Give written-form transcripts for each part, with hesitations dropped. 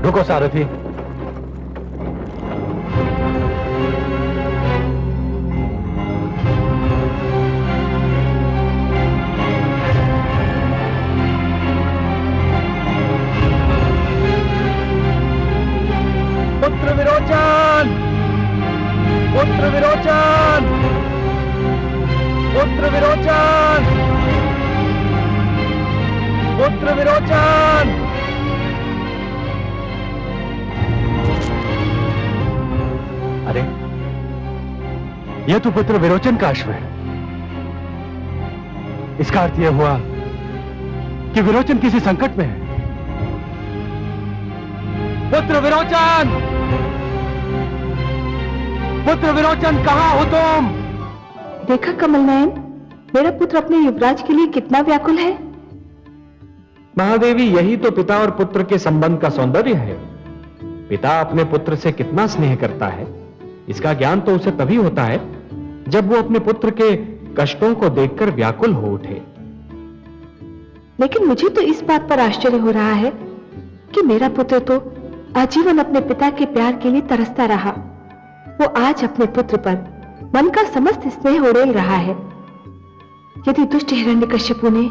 रुको सारथी। पुत्र विरोचन, पुत्र विरोचन, पुत्र विरोचन, पुत्र विरोचन। अरे, यह तो पुत्र विरोचन का अश्व है। इसका अर्थ यह हुआ कि विरोचन किसी संकट में है। पुत्र विरोचन, पुत्र विरोचन, कहां हो तुम? देखा कमल नयन, मेरा पुत्र अपने युवराज के लिए कितना व्याकुल है। महादेवी, यही तो पिता और पुत्र के संबंध का सौंदर्य है। पिता अपने पुत्र से कितना स्नेह करता है, इसका ज्ञान तो उसे तभी होता है जब वो अपने पुत्र के कष्टों को देखकर व्याकुल हो उठे। लेकिन मुझे तो इस बात पर आश्चर्य हो रहा है कि मेरा पुत्र तो आजीवन अपने पिता के प्यार के लिए तरसता रहा। वो आज अपने पुत्र पर मन का समस्त स्नेह उड़ेल रहा है। यदि दुष्ट हिरण्यकश्यपु ने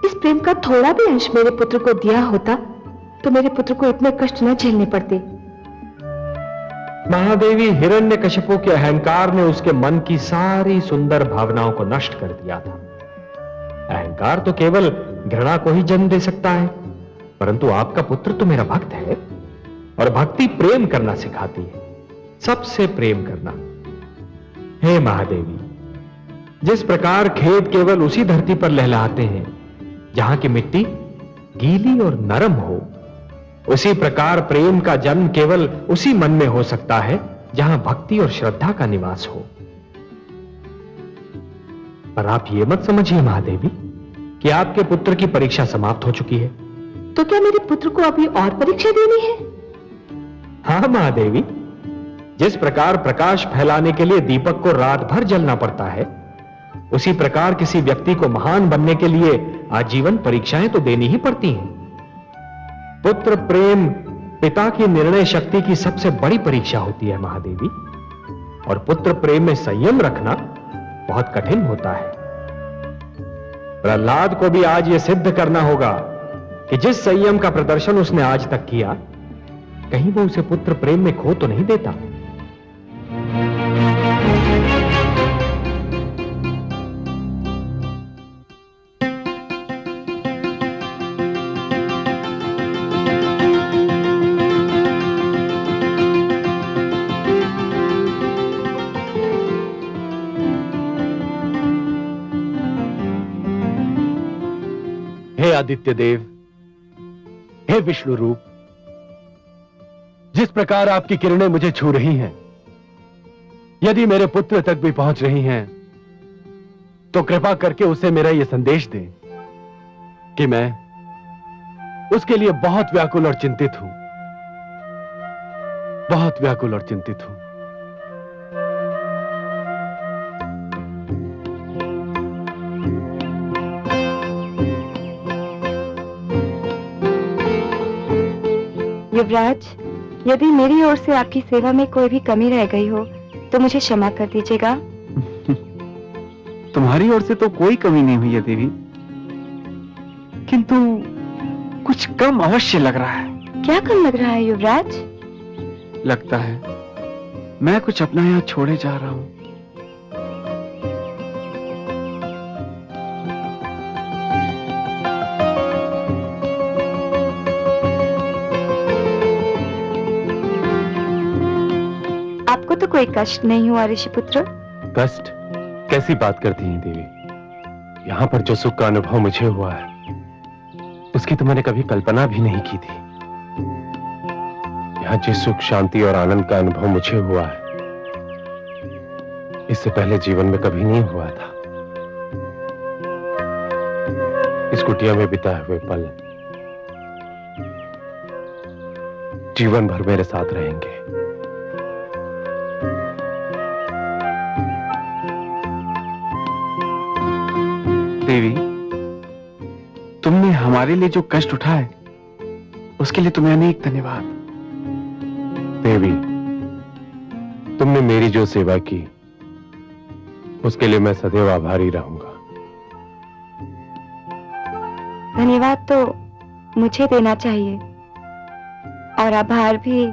इस प्रेम का थोड़ा भी अंश मेरे पुत्र को दिया होता तो मेरे पुत्र को इतने कष्ट न झेलने पड़ते। महादेवी, हिरण्यकशिपु के अहंकार ने उसके मन की सारी सुंदर भावनाओं को नष्ट कर दिया था। अहंकार तो केवल घृणा को ही जन्म दे सकता है, परंतु आपका पुत्र तो मेरा भक्त है और भक्ति प्रेम करना सिखाती है, सबसे प्रेम करना। हे महादेवी, जिस प्रकार खेत केवल उसी धरती पर लहलहाते हैं जहां की मिट्टी गीली और नरम हो, उसी प्रकार प्रेम का जन्म केवल उसी मन में हो सकता है जहां भक्ति और श्रद्धा का निवास हो। पर आप ये मत समझिए महादेवी कि आपके पुत्र की परीक्षा समाप्त हो चुकी है। तो क्या मेरे पुत्र को अभी और परीक्षा देनी है? हाँ महादेवी, जिस प्रकार प्रकाश फैलाने के लिए दीपक को रात भर जलना पड़ता है, उसी प्रकार किसी व्यक्ति को महान बनने के लिए आजीवन परीक्षाएं तो देनी ही पड़ती हैं। पुत्र प्रेम पिता की निर्णय शक्ति की सबसे बड़ी परीक्षा होती है महादेवी, और पुत्र प्रेम में संयम रखना बहुत कठिन होता है। प्रहलाद को भी आज यह सिद्ध करना होगा कि जिस संयम का प्रदर्शन उसने आज तक किया, कहीं वो उसे पुत्र प्रेम में खो तो नहीं देता। हे आदित्य देव, हे विष्णु रूप, जिस प्रकार आपकी किरणें मुझे छू रही हैं, यदि मेरे पुत्र तक भी पहुंच रही हैं, तो कृपा करके उसे मेरा यह संदेश दें कि मैं उसके लिए बहुत व्याकुल और चिंतित हूं, बहुत व्याकुल और चिंतित हूं। युवराज, यदि मेरी ओर से आपकी सेवा में कोई भी कमी रह गई हो तो मुझे क्षमा कर दीजिएगा। तुम्हारी ओर से तो कोई कमी नहीं हुई है देवी, किंतु कुछ कम अवश्य लग रहा है। क्या कम लग रहा है युवराज? लगता है मैं कुछ अपना यहाँ छोड़े जा रहा हूँ। आपको तो कोई कष्ट नहीं हुआ ऋषिपुत्र? कष्ट? कैसी बात करती हैं देवी? यहां पर जो सुख का अनुभव मुझे हुआ है, उसकी तो मैंने कभी कल्पना भी नहीं की थी। यहाँ जिस सुख, शांति और आनंद का अनुभव मुझे हुआ है, इससे पहले जीवन में कभी नहीं हुआ था। इस कुटिया में बिताए हुए पल जीवन भर मेरे साथ रहेंगे। देवी, तुमने हमारे लिए जो कष्ट उठाए उसके लिए तुम्हें अनेक धन्यवाद। देवी, तुमने मेरी जो सेवा की उसके लिए मैं सदैव आभारी रहूंगा। धन्यवाद तो मुझे देना चाहिए और आभार भी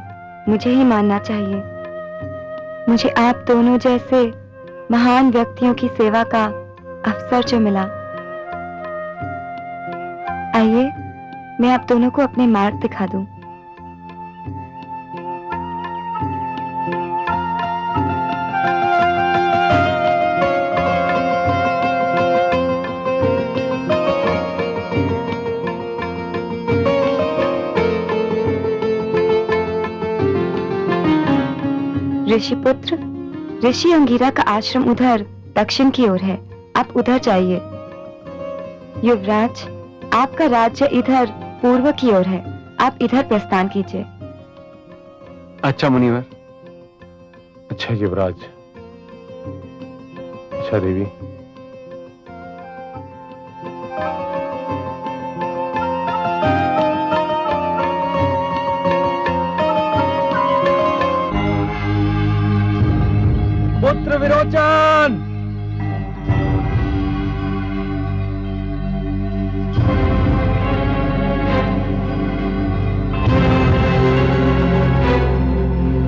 मुझे ही मानना चाहिए। मुझे आप दोनों जैसे महान व्यक्तियों की सेवा का अवसर जो मिला। आइए मैं आप दोनों को अपने मार्ग दिखा दूं। ऋषिपुत्र, ऋषि अंगिरा का आश्रम उधर दक्षिण की ओर है, आप उधर जाइए। युवराज, आपका राज्य इधर पूर्व की ओर है, आप इधर प्रस्थान कीजिए। अच्छा मुनिवर। अच्छा युवराज। अच्छा देवी। पुत्र विरोचन!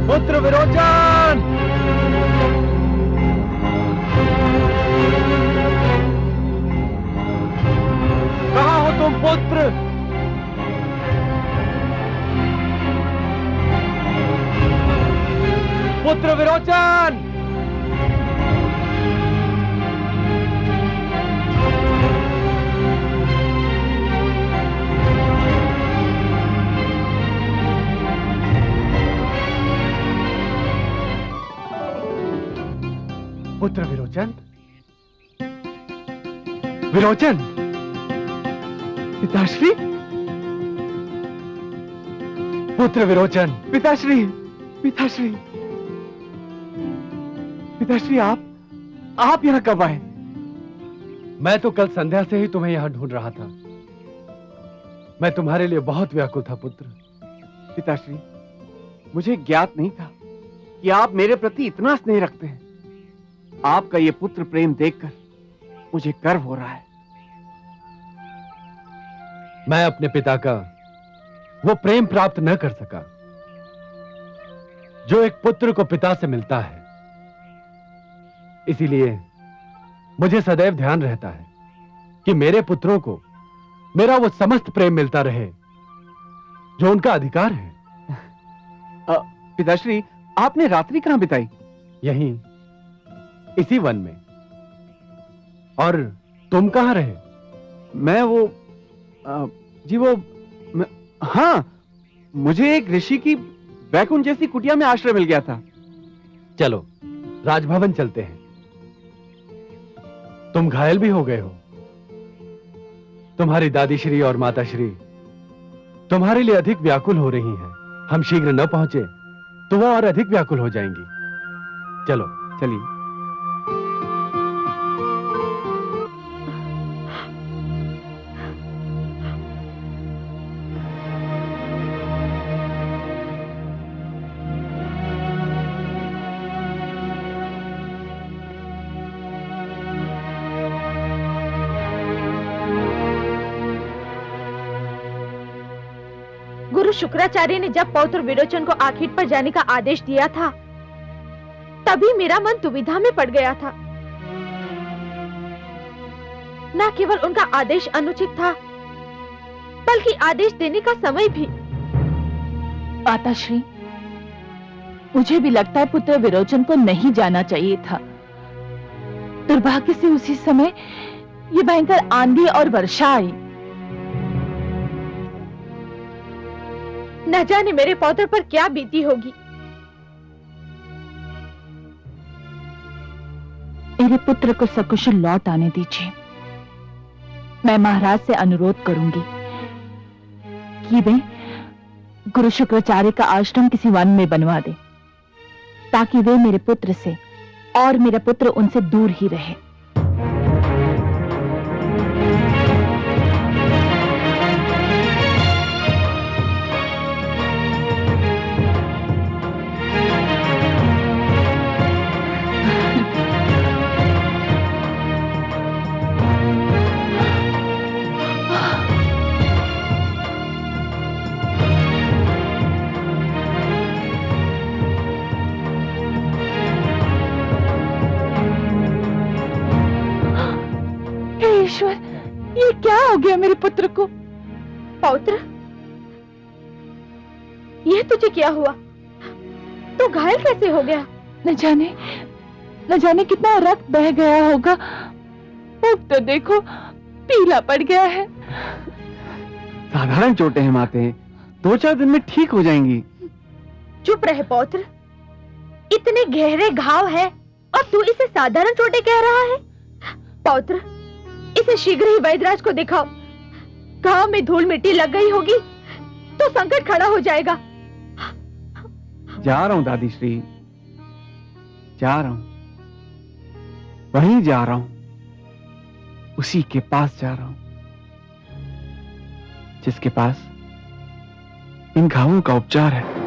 पुत्र विरोचन! कहाँ हो तुम पुत्र? पुत्र विरोचन! पुत्र विरोचन? विरोचन! पिताश्री? पुत्र विरोचन! पिताश्री! पिताश्री! पिताश्री, आप यहाँ कब आए? मैं तो कल संध्या से ही तुम्हें यहाँ ढूंढ रहा था। मैं तुम्हारे लिए बहुत व्याकुल था पुत्र। पिताश्री, मुझे ज्ञात नहीं था कि आप मेरे प्रति इतना स्नेह रखते हैं। आपका ये पुत्र प्रेम देखकर मुझे गर्व हो रहा है। मैं अपने पिता का वो प्रेम प्राप्त न कर सका जो एक पुत्र को पिता से मिलता है। इसीलिए मुझे सदैव ध्यान रहता है कि मेरे पुत्रों को मेरा वो समस्त प्रेम मिलता रहे जो उनका अधिकार है। पिताश्री, आपने रात्रि कहां बिताई? यहीं, इसी वन में। और तुम कहां रहे? मैं हाँ, मुझे एक ऋषि की वैकुंठ जैसी कुटिया में आश्रय मिल गया था। चलो राजभवन चलते हैं। तुम घायल भी हो गए हो। तुम्हारी दादीश्री और माताश्री तुम्हारे लिए अधिक व्याकुल हो रही हैं। हम शीघ्र न पहुंचे तो वो और अधिक व्याकुल हो जाएंगी। चलो चलिए। गुरु शुक्राचार्य ने जब पौत्र विरोचन को आखिर पर जाने का आदेश दिया था, तभी मेरा मन दुविधा में पड़ गया था। न केवल उनका आदेश अनुचित था, बल्कि आदेश देने का समय भी। माताश्री, मुझे भी लगता है पुत्र विरोचन को नहीं जाना चाहिए था। दुर्भाग्य से उसी समय ये भयंकर आंधी और वर्षा आई। न जाने मेरे पौत्र पर क्या बीती होगी। मेरे पुत्र को सकुशल लौट आने दीजिए। मैं महाराज से अनुरोध करूंगी कि वे गुरु शुक्राचार्य का आश्रम किसी वन में बनवा दे, ताकि वे मेरे पुत्र से और मेरा पुत्र उनसे दूर ही रहे। हो गया मेरे पुत्र को? पौत्र, यह तुझे क्या हुआ? तू घायल कैसे हो गया? न जाने कितना रक्त बह गया होगा। मुख तो देखो, पीला पड़ गया है। साधारण चोटें हैं माते, 2-4 दिन में ठीक हो जाएंगी। चुप रहे पौत्र, इतने गहरे घाव है और तू इसे साधारण चोटें कह रहा है? पौत्र, इसे शीघ्र ही वैद्यराज को दिखाओ। घाव में धूल मिट्टी लग गई होगी तो संकट खड़ा हो जाएगा। जा रहा हूं दादी श्री, जा रहा हूं, वहीं जा रहा हूं, उसी के पास जा रहा हूं जिसके पास इन घावों का उपचार है।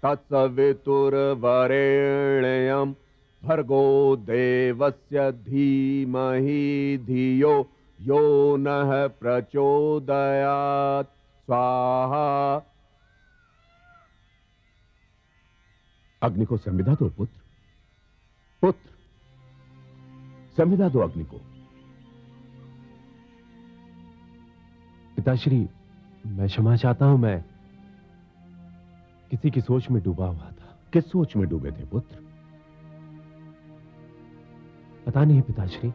तत्सवितुर्वरेण्यं भर्गो देवस्य धीमहि धियो यो नः प्रचोदयात्। स्वाहा। अग्नि को संविदा दो पुत्र, पुत्र संविदा दो अग्नि को। पिताश्री, मैं क्षमा चाहता हूं, मैं किसी की सोच में डूबा हुआ था। किस सोच में डूबे थे पुत्र? पता नहीं पिताश्री,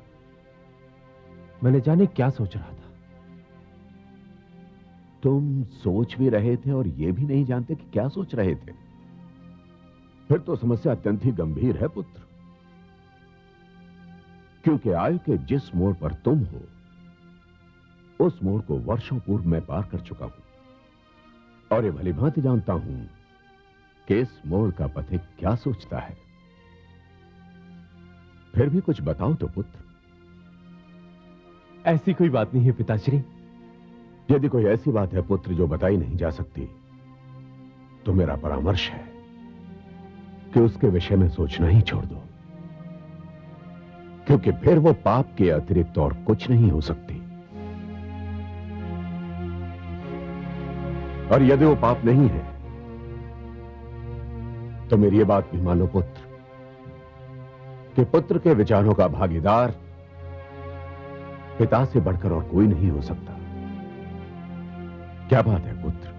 मैंने जाने क्या सोच रहा था। तुम सोच भी रहे थे और यह भी नहीं जानते कि क्या सोच रहे थे? फिर तो समस्या अत्यंत ही गंभीर है पुत्र, क्योंकि आयु के जिस मोड़ पर तुम हो उस मोड़ को वर्षों पूर्व मैं पार कर चुका हूं और ये भलीभांति जानता हूं कि इस मोड़ का पथिक क्या सोचता है। फिर भी कुछ बताओ तो पुत्र। ऐसी कोई बात नहीं है पिताश्री। यदि कोई ऐसी बात है पुत्र जो बताई नहीं जा सकती, तो मेरा परामर्श है कि उसके विषय में सोचना ही छोड़ दो, क्योंकि फिर वो पाप के अतिरिक्त और कुछ नहीं हो सकती। और यदि वो पाप नहीं है तो मेरी ये बात भी मानो पुत्र कि पुत्र के विचारों का भागीदार पिता से बढ़कर और कोई नहीं हो सकता। क्या बात है पुत्र?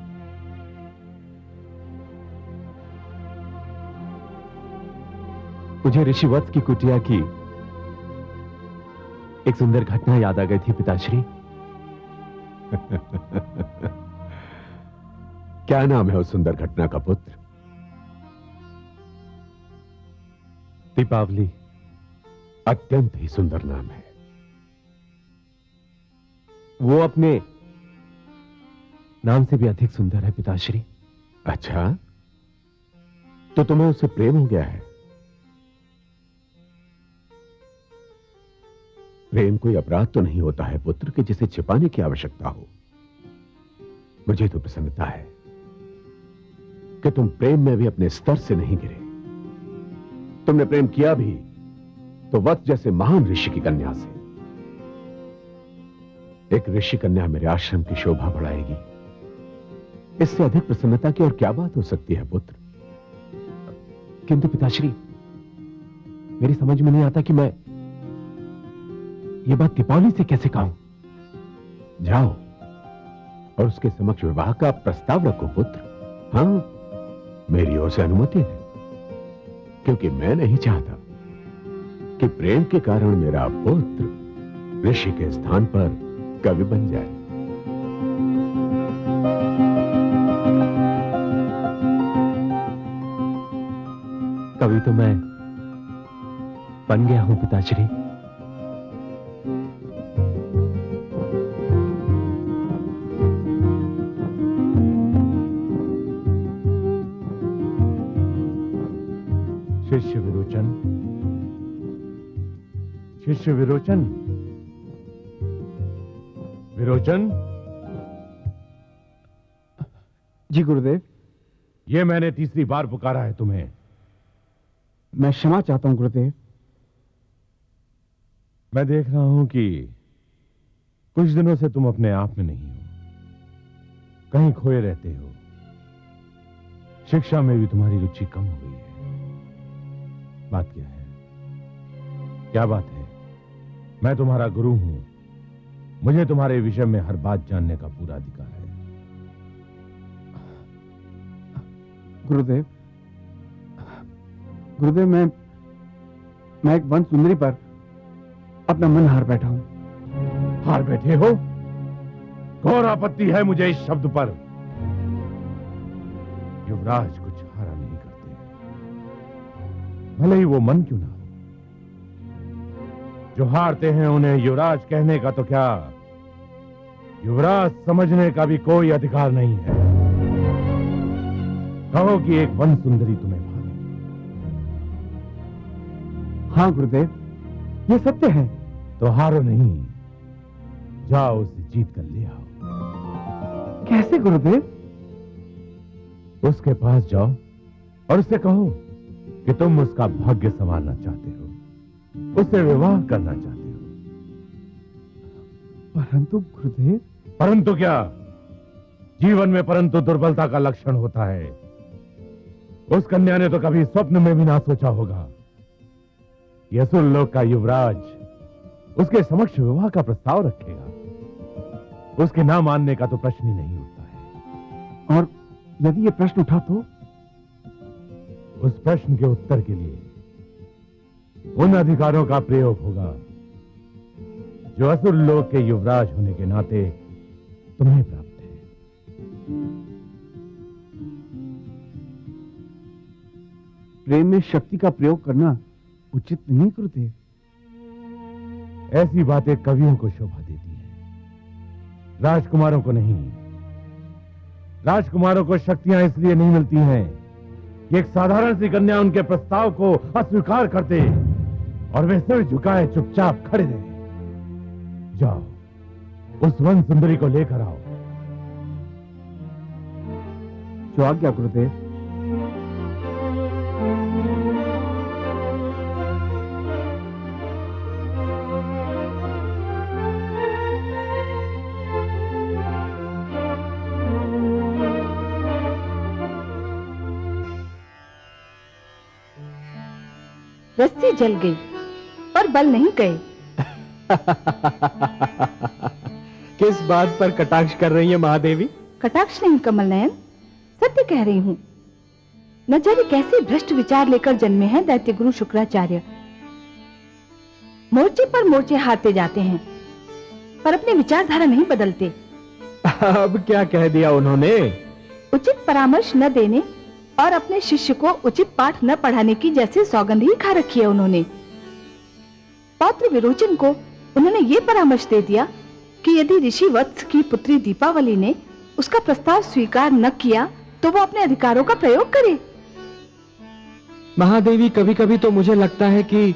मुझे ऋषि वत्स की कुटिया की एक सुंदर घटना याद आ गई थी पिताश्री। क्या नाम है उस सुंदर घटना का पुत्र? दीपावली। अत्यंत ही सुंदर नाम है। वो अपने नाम से भी अधिक सुंदर है पिताश्री। अच्छा, तो तुम्हें उससे प्रेम हो गया है? प्रेम कोई अपराध तो नहीं होता है पुत्र कि जिसे छिपाने की आवश्यकता हो। मुझे तो प्रसन्नता है कि तुम प्रेम में भी अपने स्तर से नहीं गिरे। तुमने प्रेम किया भी तो वत्स जैसे महान ऋषि की कन्या से। एक ऋषि कन्या मेरे आश्रम की शोभा बढ़ाएगी, इससे अधिक प्रसन्नता की और क्या बात हो सकती है पुत्र? किंतु पिताश्री, मेरी समझ में नहीं आता कि मैं ये बात दीपावली से कैसे कहूं? जाओ और उसके समक्ष विवाह का प्रस्ताव रखो पुत्र। हाँ, मेरी ओर से अनुमति है, क्योंकि मैं नहीं चाहता कि प्रेम के कारण मेरा पुत्र ऋषि के स्थान पर कवि बन जाए। कवि तो मैं बन गया हूं पिताश्री। शिष्य विरोचन, शिष्य विरोचन, विरोचन। जी गुरुदेव। ये मैंने तीसरी बार पुकारा है तुम्हें। मैं क्षमा चाहता हूं गुरुदेव। मैं देख रहा हूं कि कुछ दिनों से तुम अपने आप में नहीं हो, कहीं खोए रहते हो। शिक्षा में भी तुम्हारी रुचि कम हो गई है। बात क्या है? क्या बात है? मैं तुम्हारा गुरु हूं, मुझे तुम्हारे विषय में हर बात जानने का पूरा अधिकार है। गुरुदेव, गुरुदेव, मैं एक वन सुंदरी पर अपना मन हार बैठा हूं। हार बैठे हो? घोर आपत्ति है मुझे इस शब्द पर। युवराज कुछ हारा नहीं करते, भले ही वो मन क्यों ना हो। जो हारते हैं उन्हें युवराज कहने का तो क्या, युवराज समझने का भी कोई अधिकार नहीं है। कहो कि एक वन सुंदरी तुम्हें भावे। हाँ गुरुदेव, ये सत्य है। तो हारो नहीं, जाओ उसे जीत कर ले आओ। कैसे गुरुदेव? उसके पास जाओ और उससे कहो कि तुम उसका भाग्य संवारना चाहते हो, उससे विवाह करना चाहते हो। परंतु गुरुदेव। परंतु क्या? जीवन में परंतु दुर्बलता का लक्षण होता है। उस कन्या ने तो कभी स्वप्न में भी ना सोचा होगा कि असुर लोक का युवराज उसके समक्ष विवाह का प्रस्ताव रखेगा। उसके ना मानने का तो प्रश्न ही नहीं उठता है। और यदि ये प्रश्न उठा तो? उस प्रश्न के उत्तर के लिए उन अधिकारों का प्रयोग होगा जो असुर लोक के युवराज होने के नाते तुम्हें प्राप्त है। प्रेम में शक्ति का प्रयोग करना उचित नहीं गुरुदेव। ऐसी बातें कवियों को शोभा देती हैं, राजकुमारों को नहीं। राजकुमारों को शक्तियां इसलिए नहीं मिलती हैं कि एक साधारण सी कन्या उनके प्रस्ताव को अस्वीकार कर दे और वे सिर झुकाए चुपचाप खड़े रहे। जाओ उस वन सुंदरी को लेकर आओ। जो आज्ञा गुरुदेव। रस्सी जल गई और बल नहीं गए। किस बात पर कटाक्ष कर रही है महादेवी? कटाक्ष नहीं कमल नयन, सत्य कह रही हूँ। न जाने कैसे भ्रष्ट विचार लेकर जन्मे हैं दैत्य गुरु शुक्राचार्य। मोर्चे पर मोर्चे हारते जाते हैं, पर अपनी विचारधारा नहीं बदलते। अब क्या कह दिया उन्होंने? उचित परामर्श न देने और अपने शिष्य को उचित पाठ न पढ़ाने की जैसे सौगंध ही खा रखी है उन्होंने। पौत्र विरोचन को उन्होंने ये परामर्श दे दिया कि यदि ऋषि वत्स की पुत्री दीपावली ने उसका प्रस्ताव स्वीकार न किया तो वो अपने अधिकारों का प्रयोग करे। महादेवी, कभी कभी तो मुझे लगता है कि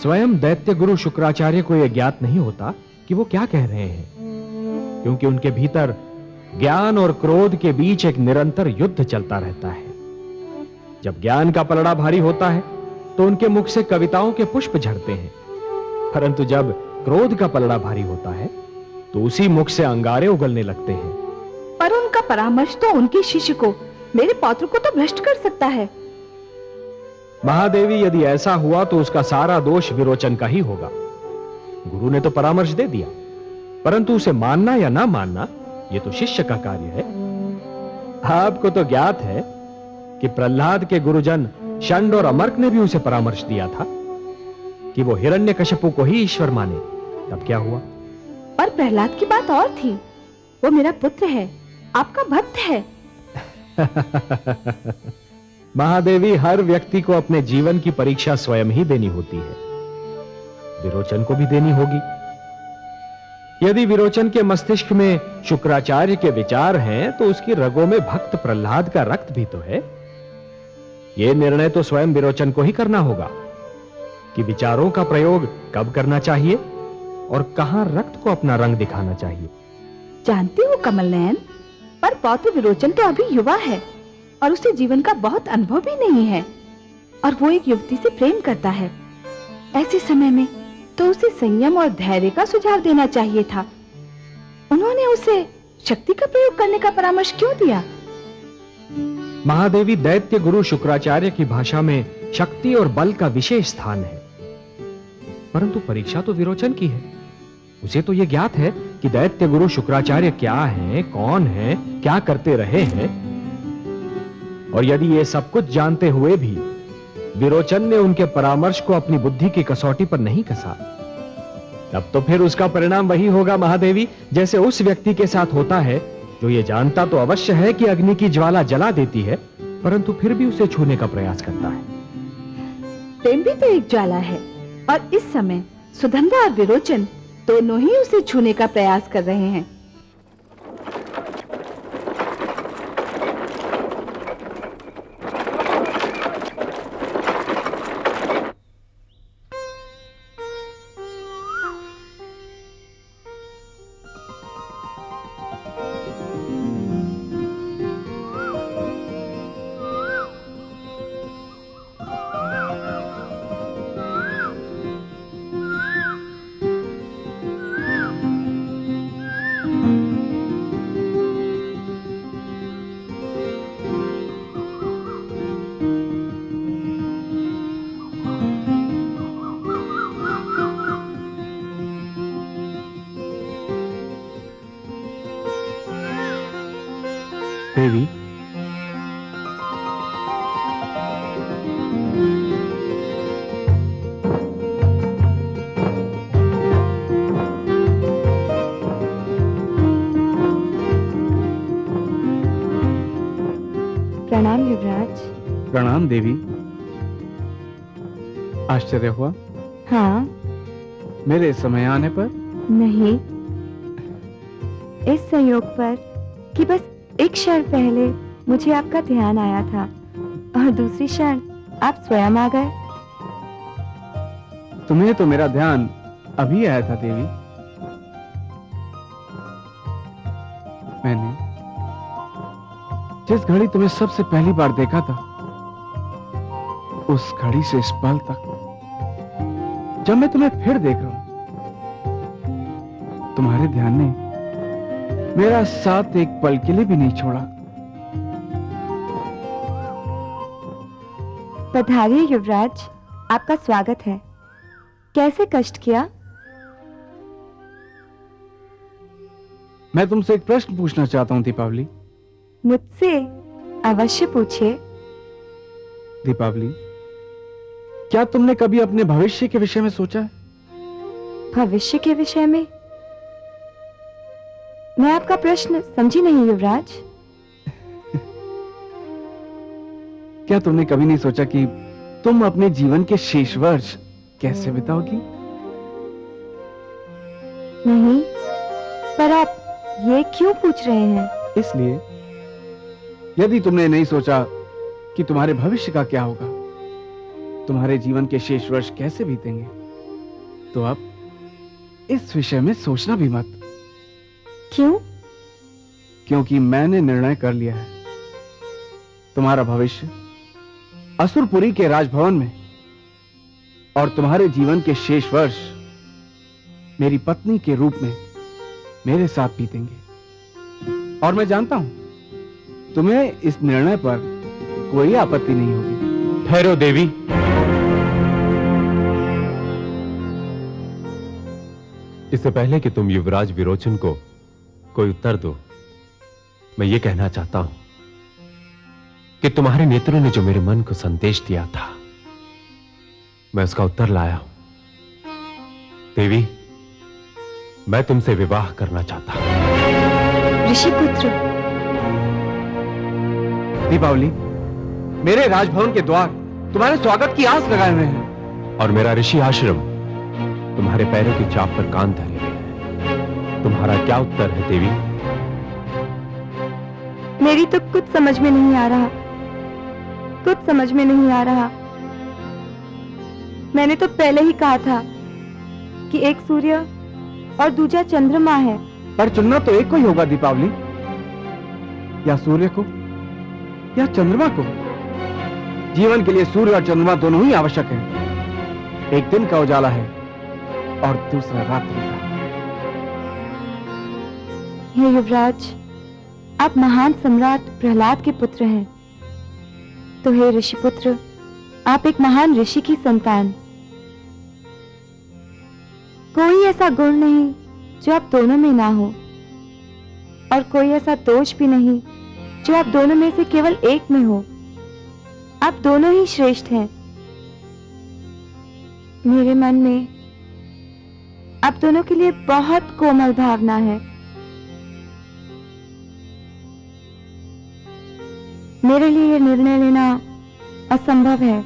स्वयं दैत्य गुरु शुक्राचार्य को यह ज्ञात नहीं होता कि वो क्या कह रहे हैं, क्योंकि उनके भीतर ज्ञान और क्रोध के बीच एक निरंतर युद्ध चलता रहता है। जब ज्ञान का पलड़ा भारी होता है तो उनके मुख से कविताओं के पुष्प झड़ते हैं, परंतु जब क्रोध का पलड़ा भारी होता है तो उसी मुख से अंगारे उगलने लगते हैं। पर उनका परामर्श तो उनके शिष्य को, मेरे पौत्र को तो भ्रष्ट कर सकता है। महादेवी, यदि ऐसा हुआ तो उसका सारा दोष विरोचन का ही होगा। गुरु ने तो परामर्श दे दिया, परंतु उसे मानना या ना मानना यह तो शिष्य का कार्य है। आपको तो ज्ञात है कि प्रहलाद के गुरुजन षंड और अमर्क ने भी उसे परामर्श दिया था कि वो हिरण्यकशिपु को ही ईश्वर माने। तब क्या हुआ? और प्रहलाद की बात और थी। वो मेरा पुत्र है, आपका भक्त है। महादेवी, हर व्यक्ति को अपने जीवन की परीक्षा स्वयं ही देनी होती है। विरोचन को भी देनी होगी। यदि विरोचन के मस्तिष्क में शुक्राचार्य के विचार हैं, तो उसकी रगों में भक्त प्रहलाद का रक्त भी तो है। यह निर्णय तो स्वयं विरोचन को ही करना होगा कि विचारों का प्रयोग कब करना चाहिए और कहां रक्त को अपना रंग दिखाना चाहिए। जानती हूँ कमल नयन, पर पौत्र विरोचन तो अभी युवा है और उसे जीवन का बहुत अनुभव भी नहीं है, और वो एक युवती से प्रेम करता है। ऐसे समय में तो उसे संयम और धैर्य का सुझाव देना चाहिए था। उन्होंने उसे शक्ति का प्रयोग करने का परामर्श क्यों दिया? महादेवी, दैत्य गुरु शुक्राचार्य की भाषा में शक्ति और बल का विशेष स्थान है, परंतु परीक्षा तो विरोचन की है। उसे तो यह ज्ञात है कि दैत्य गुरु शुक्राचार्य क्या हैं, कौन हैं, क्या करते रहे हैं, और यदि ये सब कुछ जानते हुए भी विरोचन ने उनके परामर्श को अपनी बुद्धि की कसौटी पर नहीं कसा, तब तो फिर उसका परिणाम वही होगा महादेवी, जैसे उस व्यक्ति के साथ होता है जो ये जानता तो अवश्य है कि अग्नि की ज्वाला जला देती है, परंतु फिर भी उसे छूने का प्रयास करता है। प्रेम भी तो एक ज्वाला है, और इस समय सुगंधा और विरोचन दोनों ही उसे छूने का प्रयास कर रहे हैं। देवी, प्रणाम युवराज। प्रणाम देवी। आश्चर्य हुआ हाँ। मेरे समय आने पर? नहीं, इस संयोग पर कि बस एक क्षण पहले मुझे आपका ध्यान आया था और दूसरी क्षण आप स्वयं आ गए। तुम्हें तो मेरा ध्यान अभी आया था देवी। मैंने जिस घड़ी तुम्हें सबसे पहली बार देखा था, उस घड़ी से इस पल तक जब मैं तुम्हें फिर देख रहा हूं, तुम्हारे ध्यान ने मेरा साथ एक पल के लिए भी नहीं छोड़ा। पधारिए युवराज, आपका स्वागत है। कैसे कष्ट किया? मैं तुमसे एक प्रश्न पूछना चाहता हूं दीपावली। मुझसे? अवश्य पूछिए। दीपावली, क्या तुमने कभी अपने भविष्य के विषय में सोचा है? भविष्य के विषय में? मैं आपका प्रश्न समझी नहीं युवराज। क्या तुमने कभी नहीं सोचा कि तुम अपने जीवन के शेष वर्ष कैसे बिताओगी? नहीं, पर आप ये क्यों पूछ रहे हैं? इसलिए, यदि तुमने नहीं सोचा कि तुम्हारे भविष्य का क्या होगा, तुम्हारे जीवन के शेष वर्ष कैसे बीतेंगे, तो अब इस विषय में सोचना भी मत। क्यों? क्योंकि मैंने निर्णय कर लिया है। तुम्हारा भविष्य असुरपुरी के राजभवन में और तुम्हारे जीवन के शेष वर्ष मेरी पत्नी के रूप में मेरे साथ बीतेंगे। और मैं जानता हूं तुम्हें इस निर्णय पर कोई आपत्ति नहीं होगी। ठहरो देवी। इससे पहले कि तुम युवराज विरोचन को कोई उत्तर दो, मैं ये कहना चाहता हूं कि तुम्हारे नेत्रों ने जो मेरे मन को संदेश दिया था, मैं उसका उत्तर लाया हूं। देवी, मैं तुमसे विवाह करना चाहता हूं। ऋषिपुत्र, दीपावली, मेरे राजभवन के द्वार तुम्हारे स्वागत की आस लगाए हुए हैं। और मेरा ऋषि आश्रम तुम्हारे पैरों की चाप पर कान धरे हुए है। तुम्हारा क्या उत्तर है देवी? मेरी तो कुछ समझ में नहीं आ रहा, कुछ समझ में नहीं आ रहा। मैंने तो पहले ही कहा था कि एक सूर्य और दूसरा चंद्रमा है। पर चुनना तो एक को ही होगा दीपावली, या सूर्य को या चंद्रमा को। जीवन के लिए सूर्य और चंद्रमा दोनों ही आवश्यक हैं। एक दिन का उजाला है और दूसरा रात्रि का। हे युवराज, आप महान सम्राट प्रहलाद के पुत्र हैं, तो हे ऋषिपुत्र, आप एक महान ऋषि की संतान। कोई ऐसा गुण नहीं जो आप दोनों में ना हो, और कोई ऐसा दोष भी नहीं जो आप दोनों में से केवल एक में हो। आप दोनों ही श्रेष्ठ हैं। मेरे मन में आप दोनों के लिए बहुत कोमल भावना है। मेरे लिए यह निर्णय लेना असंभव है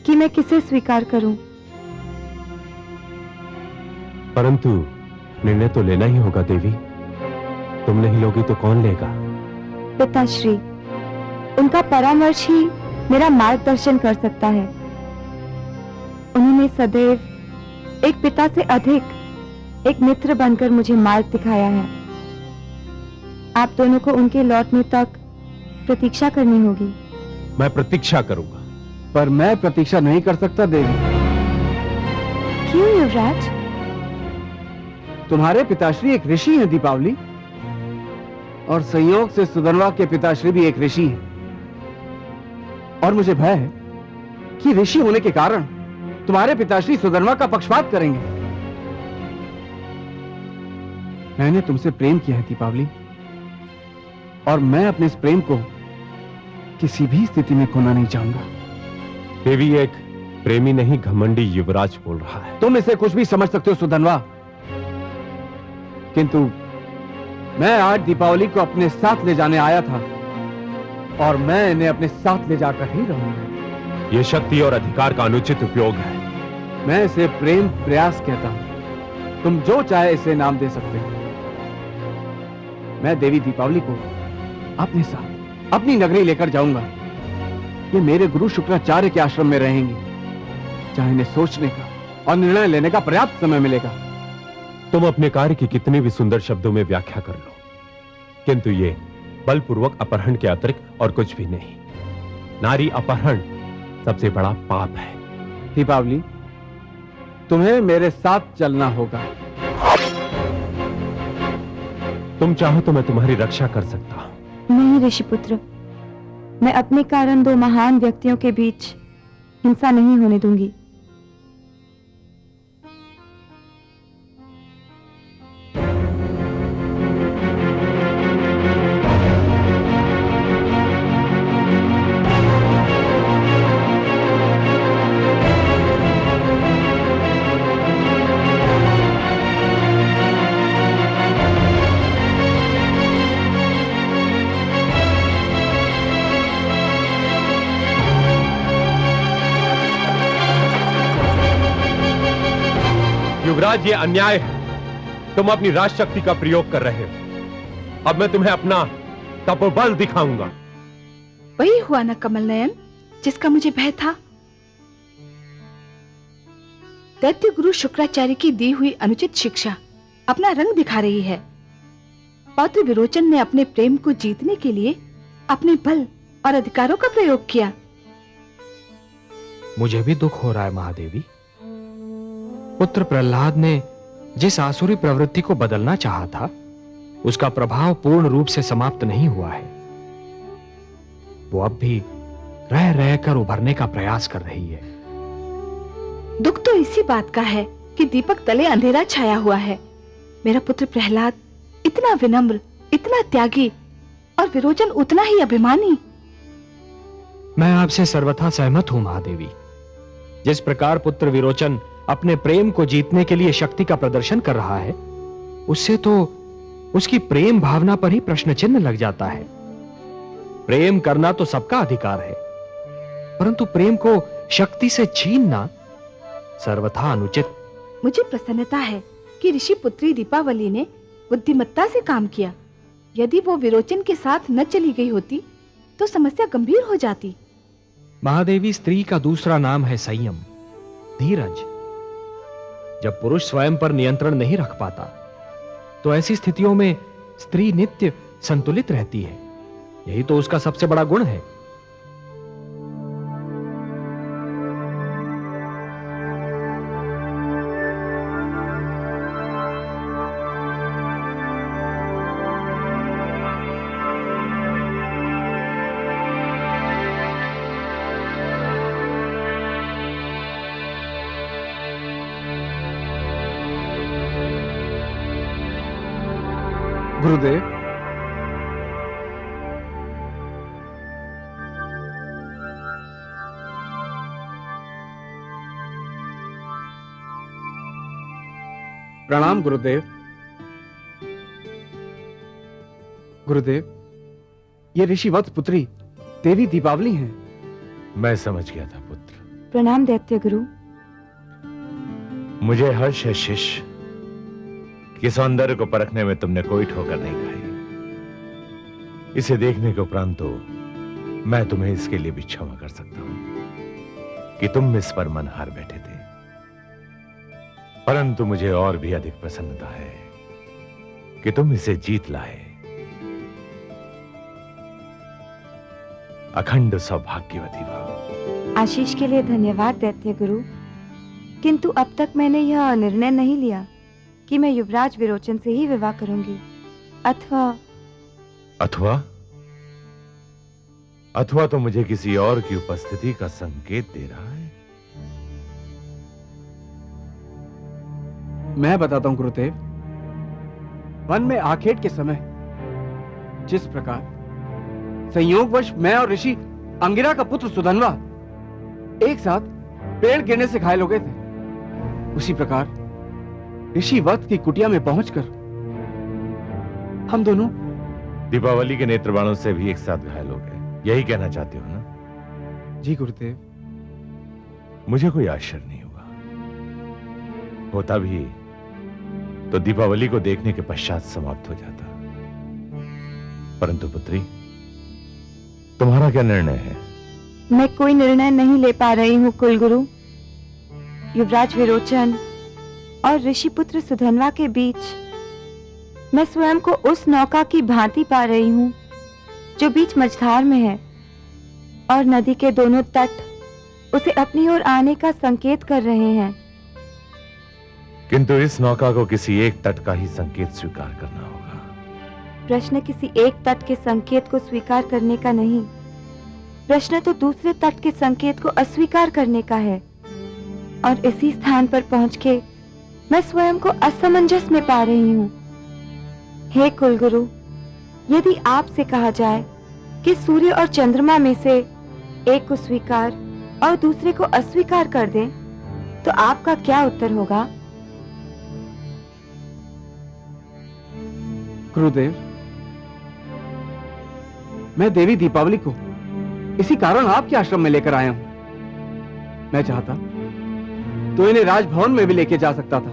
कि मैं किसे स्वीकार करूं। परंतु निर्णय तो लेना ही होगा देवी। तुम नहीं लोगी तो कौन लेगा? पिताश्री, उनका परामर्श ही मेरा मार्गदर्शन कर सकता है। उन्होंने सदैव एक पिता से अधिक एक मित्र बनकर मुझे मार्ग दिखाया है। आप दोनों को उनके लौटने तक प्रतीक्षा करनी होगी। मैं प्रतीक्षा करूंगा। पर मैं प्रतीक्षा नहीं कर सकता देवी। क्यों युवराज? तुम्हारे पिताश्री एक ऋषि हैं दीपावली, और संयोग से सुधनवा के पिताश्री भी एक ऋषि हैं। और मुझे भय है कि ऋषि होने के कारण तुम्हारे पिताश्री सुधनवा का पक्षपात करेंगे। मैंने तुमसे प्रेम किया है दीपावली, और मैं अपने इस प्रेम को किसी भी स्थिति में खोना नहीं चाहूंगा। देवी, एक प्रेमी नहीं घमंडी युवराज बोल रहा है। तुम इसे कुछ भी समझ सकते हो सुधनवा, किंतु मैं आज दीपावली को अपने साथ ले जाने आया था, और मैं इन्हें अपने साथ ले जाकर ही रहूंगा। यह शक्ति और अधिकार का अनुचित उपयोग है। मैं इसे प्रेम प्रयास कहता हूं। तुम जो चाहे इसे नाम दे सकते हो। मैं देवी दीपावली को अपने साथ अपनी नगरी लेकर जाऊंगा। ये मेरे गुरु शुक्राचार्य के आश्रम में रहेंगी, जहां इन्हें सोचने का और निर्णय लेने का पर्याप्त समय मिलेगा। तुम अपने कार्य की कितनी भी सुंदर शब्दों में व्याख्या कर लो, किंतु ये बलपूर्वक अपहरण के अतिरिक्त और कुछ भी नहीं। नारी अपहरण सबसे बड़ा पाप है। दीपावली, तुम्हें मेरे साथ चलना होगा। तुम चाहो तो मैं तुम्हारी रक्षा कर सकता हूं। नहीं ऋषिपुत्र, मैं अपने कारण दो महान व्यक्तियों के बीच हिंसा नहीं होने दूंगी। युवराज, ये अन्याय है। तुम अपनी राजशक्ति का प्रयोग कर रहे हो। अब मैं तुम्हें अपना तपोबल दिखाऊंगा। वही हुआ ना कमल नयन, जिसका मुझे भय था। दैत्य गुरु शुक्राचार्य की दी हुई अनुचित शिक्षा अपना रंग दिखा रही है। पौत्र विरोचन ने अपने प्रेम को जीतने के लिए अपने बल और अधिकारों का प्रयोग किया। मुझे भी दुख हो रहा है महादेवी। पुत्र प्रहलाद ने जिस आसुरी प्रवृत्ति को बदलना चाहा था, उसका प्रभाव पूर्ण रूप से समाप्त नहीं हुआ है। वो अब भी रह रहकर उभरने का प्रयास कर रही है। दुख तो इसी बात का है कि दीपक तले अंधेरा छाया हुआ है। मेरा पुत्र प्रहलाद इतना विनम्र, इतना त्यागी, और विरोचन उतना ही अभिमानी। मैं आपसे सर्वथा सहमत हूं महादेवी। जिस प्रकार पुत्र विरोचन अपने प्रेम को जीतने के लिए शक्ति का प्रदर्शन कर रहा है, उससे तो उसकी प्रेम भावना पर ही प्रश्न चिन्ह लग जाता है। प्रेम करना तो सबका अधिकार है, परंतु प्रेम को शक्ति से छीनना सर्वथा अनुचित। मुझे प्रसन्नता है कि ऋषि पुत्री दीपावली ने बुद्धिमत्ता से काम किया। यदि वो विरोचन के साथ न चली गई होती तो समस्या गंभीर हो जाती। महादेवी, स्त्री का दूसरा नाम है संयम, धीरज। जब पुरुष स्वयं पर नियंत्रण नहीं रख पाता तो ऐसी स्थितियों में स्त्री नित्य संतुलित रहती है। यही तो उसका सबसे बड़ा गुण है। गुरुदेव, प्रणाम गुरुदेव। गुरुदेव, ये ऋषि वत्स पुत्री देवी दीपावली हैं। मैं समझ गया था पुत्र। प्रणाम दैत्य गुरु। मुझे हर्ष है शिष्य कि सौंदर्य को परखने में तुमने कोई ठोकर नहीं खाई। इसे देखने के उपरांत तो मैं तुम्हें इसके लिए भी क्षमा कर सकता हूं कि तुम इस पर मन हार बैठे थे। परंतु मुझे और भी अधिक प्रसन्नता है कि तुम इसे जीत लाए। अखंड सौभाग्यवती भव। आशीष के लिए धन्यवाद दैत्य गुरु, किंतु अब तक मैंने यह निर्णय नहीं लिया कि मैं युवराज विरोचन से ही विवाह करूंगी, अथवा तो मुझे किसी और की उपस्थिति का संकेत दे रहा है। मैं बताता हूं गुरुदेव। वन में आखेट के समय जिस प्रकार संयोगवश मैं और ऋषि अंगिरा का पुत्र सुधनवा एक साथ पेड़ गिरने से घायल हो गए थे, उसी प्रकार ऋषि वत्स की कुटिया में पहुंचकर हम दोनों दीपावली के नेत्रबाणों से भी एक साथ घायल हो गए। यही कहना चाहते हो ना? जी गुरुदेव। मुझे कोई आश्चर्य नहीं हुआ। होता भी तो दीपावली को देखने के पश्चात समाप्त हो जाता। परंतु पुत्री, तुम्हारा क्या निर्णय है? मैं कोई निर्णय नहीं ले पा रही हूँ कुलगुरु। युवराज विरोचन और ऋषिपुत्र सुधनवा के बीच मैं स्वयं को उस नौका की भांति पा रही हूँ जो बीच मझधार में है, और नदी के दोनों तट उसे अपनी ओर आने का संकेत कर रहे हैं। किंतु इस नौका को किसी एक तट का ही संकेत स्वीकार करना होगा। प्रश्न किसी एक तट के संकेत को स्वीकार करने का नहीं, प्रश्न तो दूसरे तट के संकेत को अस्वीकार करने का है। और इसी स्थान पर पहुंच के मैं स्वयं को असमंजस में पा रही हूँ। हे कुलगुरु, यदि आपसे कहा जाए कि सूर्य और चंद्रमा में से एक को स्वीकार और दूसरे को अस्वीकार कर दें, तो आपका क्या उत्तर होगा? गुरुदेव, मैं देवी दीपावली को इसी कारण आपके आश्रम में लेकर आया हूं। मैं चाहता तो इन्हें राजभवन में भी लेके जा सकता था,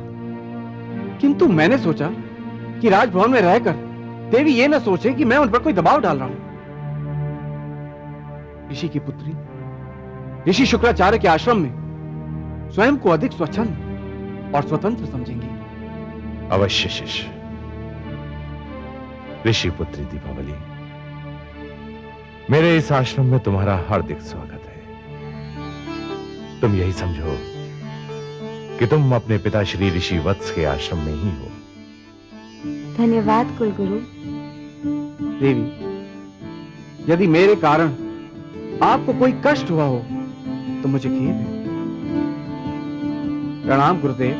किंतु मैंने सोचा कि राजभवन में रहकर देवी ये न सोचे कि मैं उन पर कोई दबाव डाल रहा हूं। ऋषि की पुत्री ऋषि शुक्राचार्य के आश्रम में स्वयं को अधिक स्वच्छंद और स्वतंत्र समझेंगे। अवश्य शिष्य। ऋषि पुत्री दीपावली, मेरे इस आश्रम में तुम्हारा हार्दिक स्वागत है। तुम यही समझो कि तुम अपने पिता श्री ऋषि वत्स के आश्रम में ही हो। धन्यवाद कुलगुरु। देवी, यदि मेरे कारण आपको कोई कष्ट हुआ हो तो मुझे खेद है। प्रणाम गुरुदेव।